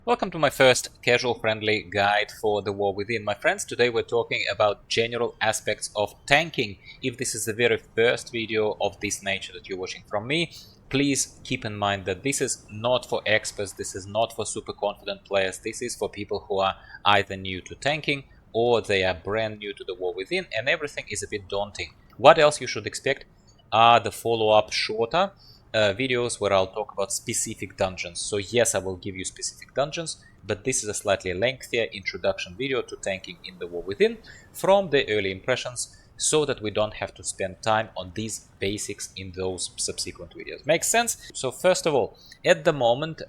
Welcome to my first casual-friendly guide for the war within, my friends. Today we're talking about general aspects of tanking. If this is the very first video of this nature that you're watching from me, please keep in mind that this is not for experts, this is not for super confident players, this is for people who are either new to tanking or they are brand new to the war within and everything is a bit daunting. What else you should expect are the follow-up shorter videos where I'll talk about specific dungeons. So yes, I will give you specific dungeons, but this is a slightly lengthier introduction video to tanking in the war within from the early impressions, so that we don't have to spend time on these basics in those subsequent videos. Makes sense? So first of all, at the moment,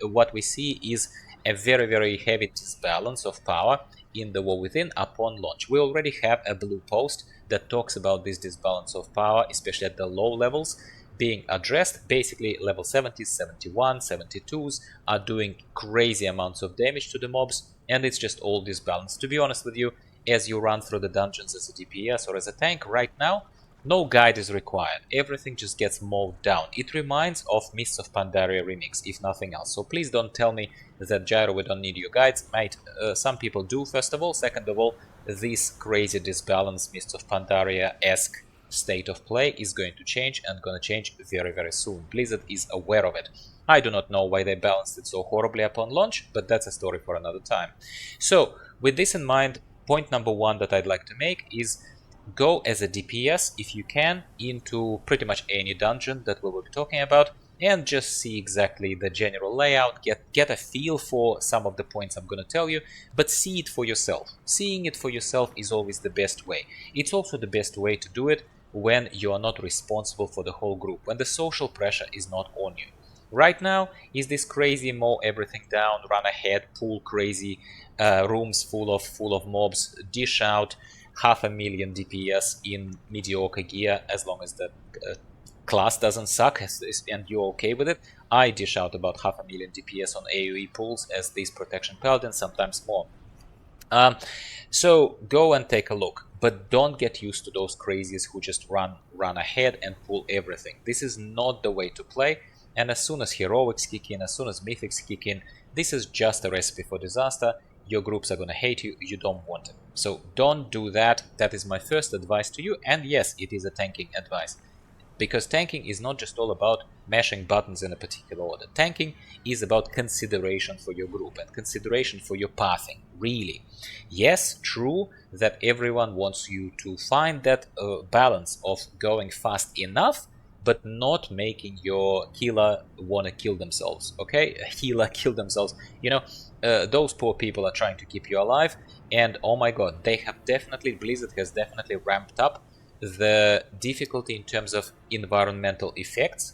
what we see is a very heavy disbalance of power in the war within upon launch. We already have a blue post that talks about this disbalance of power, especially at the low levels, being addressed. Basically level 70s, 71, 72s are doing crazy amounts of damage to the mobs, and it's just all disbalanced. To be honest with you, as you run through the dungeons as a DPS or as a tank right now, no guide is required. Everything just gets mowed down. It reminds of Mists of Pandaria remix, if nothing else. So please don't tell me that, Gyro, we don't need your guides. Mate, some people do, first of all. Second of all, this crazy disbalance Mists of Pandaria-esque state of play is going to change, and going to change very soon. Blizzard is aware of it. I do not know why they balanced it so horribly upon launch, but that's a story for another time. So with this in mind, point number one that I'd like to make is go as a DPS if you can into pretty much any dungeon that we will be talking about, and just see exactly the general layout, get a feel for some of the points I'm going to tell you, but see it for yourself. Seeing it for yourself is always the best way. It's also the best way to do it when you are not responsible for the whole group, when the social pressure is not on you. Right now is this crazy mow everything down, run ahead, pull crazy rooms full of mobs, dish out 500,000 DPS in mediocre gear, as long as the class doesn't suck and you're okay with it. I dish out about 500,000 DPS on AoE pulls as these protection paladins, sometimes more. So go and take a look, but don't get used to those crazies who just run ahead and pull everything. This is not the way to play, and as soon as heroics kick in, as soon as mythics kick in, this is just a recipe for disaster. Your groups are gonna hate you, you don't want it. So don't do that. That is my first advice to you, and yes, it is a tanking advice. Because tanking is not just all about mashing buttons in a particular order. Tanking is about consideration for your group and consideration for your pathing, really. Yes, true that everyone wants you to find that balance of going fast enough, but not making your killer want to kill themselves, okay? A healer kill themselves. You know, those poor people are trying to keep you alive, and oh my god, they have definitely, Blizzard has definitely ramped up the difficulty in terms of environmental effects.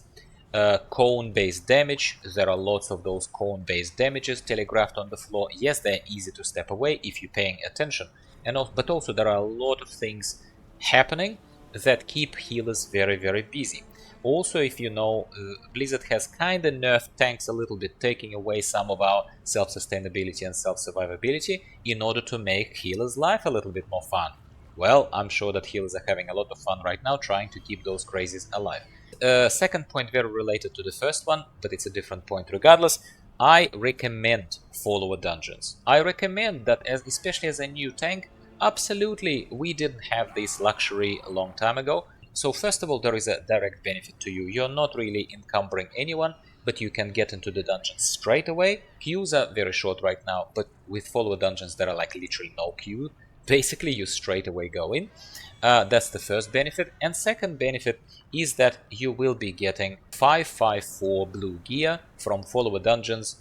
Cone-based damage, there are lots of those cone-based damages telegraphed on the floor. Yes, they're easy to step away if you're paying attention, but also there are a lot of things happening that keep healers very busy. Also, if you know, Blizzard has kinda nerfed tanks a little bit, taking away some of our self-sustainability and self-survivability in order to make healers' life a little bit more fun. Well, I'm sure that healers are having a lot of fun right now trying to keep those crazies alive. Second point, very related to the first one, but it's a different point regardless. I recommend follower dungeons. I recommend that, especially as a new tank, absolutely, we didn't have this luxury a long time ago. So first of all, there is a direct benefit to you. You're not really encumbering anyone, but you can get into the dungeons straight away. Queues are very short right now, but with follower dungeons there are like literally no queue. Basically, you straight away go in. That's the first benefit. And second benefit is that you will be getting 554 blue gear from follower dungeons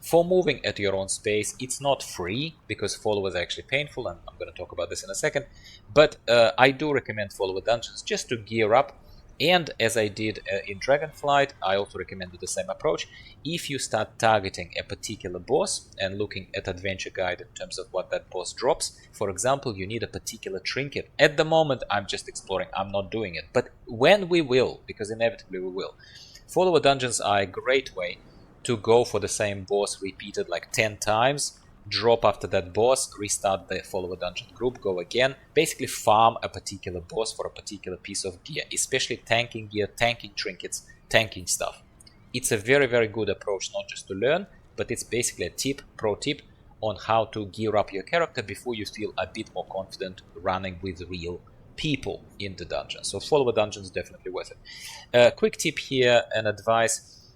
for moving at your own space. It's not free, because followers are actually painful, and I'm going to talk about this in a second. But I do recommend follower dungeons just to gear up. And as I did in Dragonflight, I also recommended the same approach. If you start targeting a particular boss and looking at adventure guide in terms of what that boss drops, for example, you need a particular trinket. At the moment, I'm just exploring, I'm not doing it. But when we will, because inevitably we will, follower dungeons are a great way to go for the same boss repeated like 10 times, drop after that boss, restart the follower dungeon group, go again, basically farm a particular boss for a particular piece of gear, especially tanking gear, tanking trinkets, tanking stuff. It's a very good approach, not just to learn, but it's basically a pro tip on how to gear up your character before you feel a bit more confident running with real people in the dungeon. So follower dungeons definitely worth it. Quick tip here and advice.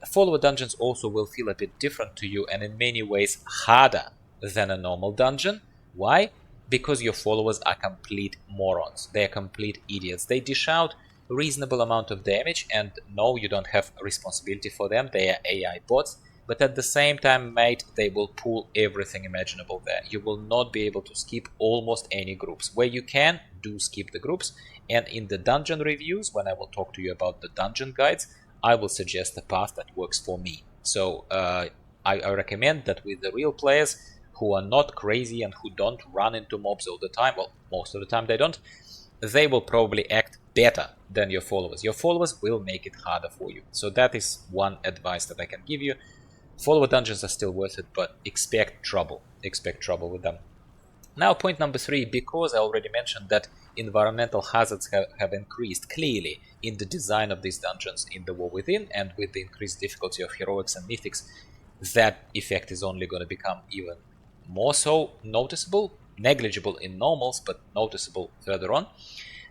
Follower dungeons also will feel a bit different to you and in many ways harder than a normal dungeon. Why? Because your followers are complete morons. They are complete idiots. They dish out reasonable amount of damage, and no, you don't have responsibility for them. They are AI bots. But at the same time, mate, they will pull everything imaginable there. You will not be able to skip almost any groups. Where you can, do skip the groups. And in the dungeon reviews, when I will talk to you about the dungeon guides, I will suggest a path that works for me. So I recommend that with the real players who are not crazy and who don't run into mobs all the time, well, most of the time they don't, they will probably act better than your followers. Your followers will make it harder for you. So that is one advice that I can give you. Follower dungeons are still worth it, but expect trouble. Expect trouble with them. Now, point number 3, because I already mentioned that environmental hazards have increased clearly in the design of these dungeons in the War Within, and with the increased difficulty of heroics and mythics, that effect is only going to become even more so noticeable, negligible in normals, but noticeable further on.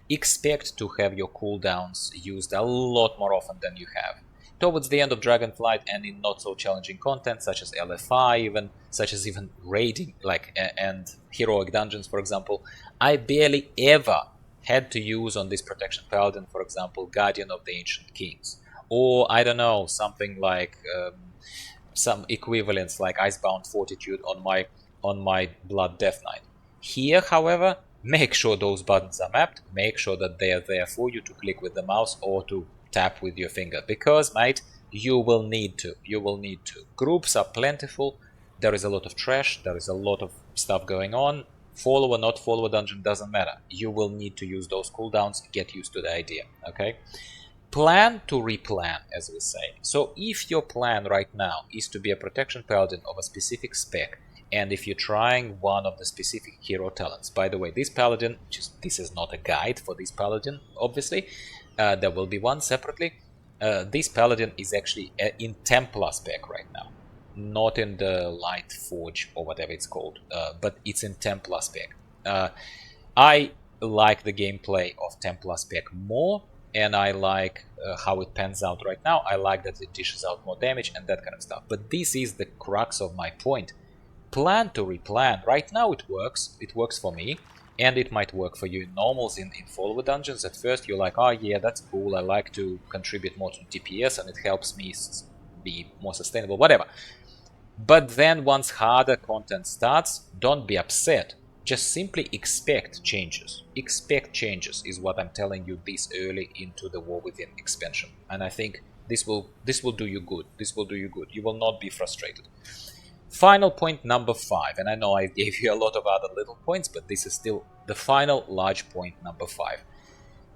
Expect to have your cooldowns used a lot more often than you have. Towards the end of Dragonflight and in not so challenging content such as LFI, such as even raiding and heroic dungeons, for example, I barely ever had to use on this protection paladin, for example, Guardian of the Ancient Kings, or I don't know, something like some equivalents like Icebound Fortitude on my Blood Death Knight. Here, however, make sure those buttons are mapped, make sure that they are there for you to click with the mouse or to tap with your finger, because, mate, you will need to. Groups are plentiful, there is a lot of trash, there is a lot of stuff going on. Follower, not follower dungeon, doesn't matter. You will need to use those cooldowns, get used to the idea, okay? Plan to replan, as we say. So if your plan right now is to be a protection paladin of a specific spec, and if you're trying one of the specific hero talents, by the way, this paladin, this is not a guide for this paladin, obviously, there will be one separately. This paladin is actually in Templar spec right now, not in the Light Forge or whatever it's called, but it's in Templar spec. I like the gameplay of Templar spec more, and I like how it pans out right now. I like that it dishes out more damage and that kind of stuff. But this is the crux of my point. Plan to replan. Right now it works for me, and it might work for you in normals, in follower dungeons. At first you're like, oh yeah, that's cool, I like to contribute more to DPS and it helps me be more sustainable, whatever. But then once harder content starts, don't be upset. Just simply expect changes. Expect changes is what I'm telling you this early into the War Within expansion. And I think this will do you good. This will do you good. You will not be frustrated. Final point number 5, and I know I gave you a lot of other little points, but this is still the final large point number 5.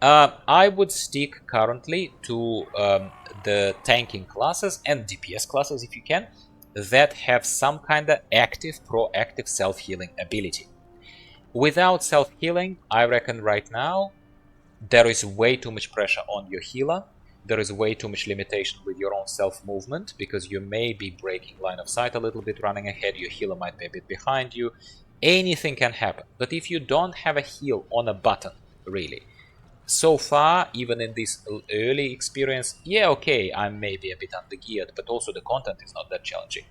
I would stick currently to the tanking classes and DPS classes, if you can, that have some kind of active, proactive self-healing ability. Without self-healing, I reckon right now there is way too much pressure on your healer. There is way too much limitation with your own self-movement, because you may be breaking line of sight a little bit, running ahead, your healer might be a bit behind you. Anything can happen. But if you don't have a heal on a button, really, so far, even in this early experience, yeah, okay, I'm maybe a bit undergeared, but also the content is not that challenging.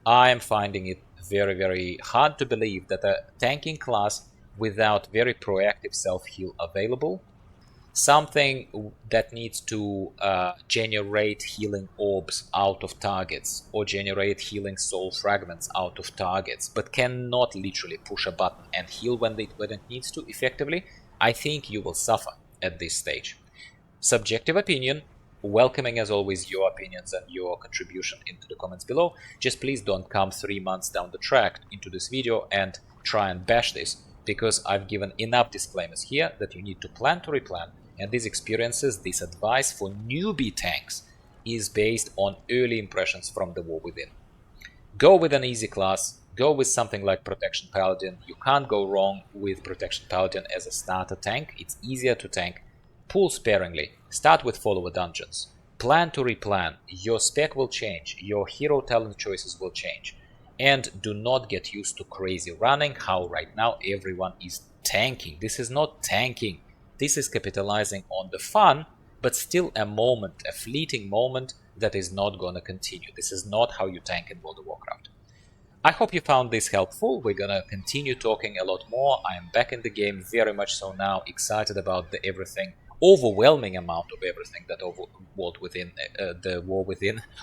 I am finding it very, very hard to believe that a tanking class without very proactive self-heal available, something that needs to generate healing orbs out of targets or generate healing soul fragments out of targets, but cannot literally push a button and heal when it needs to effectively, I think you will suffer at this stage. Subjective opinion, welcoming as always your opinions and your contribution into the comments below. Just please don't come 3 months down the track into this video and try and bash this, because I've given enough disclaimers here that you need to plan to replan. And these experiences, this advice for newbie tanks is based on early impressions from the War Within. Go with an easy class, go with something like Protection Paladin. You can't go wrong with Protection Paladin as a starter tank. It's easier to tank. Pull sparingly. Start with follower dungeons. Plan to replan. Your spec will change. Your hero talent choices will change. And do not get used to crazy running, how right now everyone is tanking. This is not tanking. This is capitalizing on the fun, but still a moment, a fleeting moment that is not gonna continue. This is not how you tank in World of Warcraft. I hope you found this helpful. We're gonna continue talking a lot more. I am back in the game, very much so now, excited about the everything, overwhelming amount of everything that the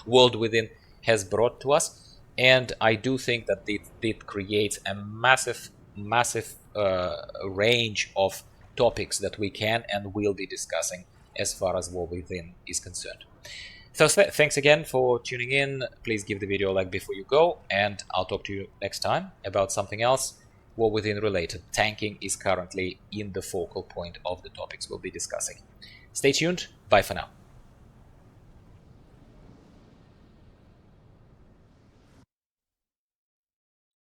world within has brought to us. And I do think that it creates a massive range of topics that we can and will be discussing as far as War Within is concerned. So thanks again for tuning in. Please give the video a like before you go, and I'll talk to you next time about something else War Within related. Tanking is currently in the focal point of the topics we'll be discussing. Stay tuned. Bye for now.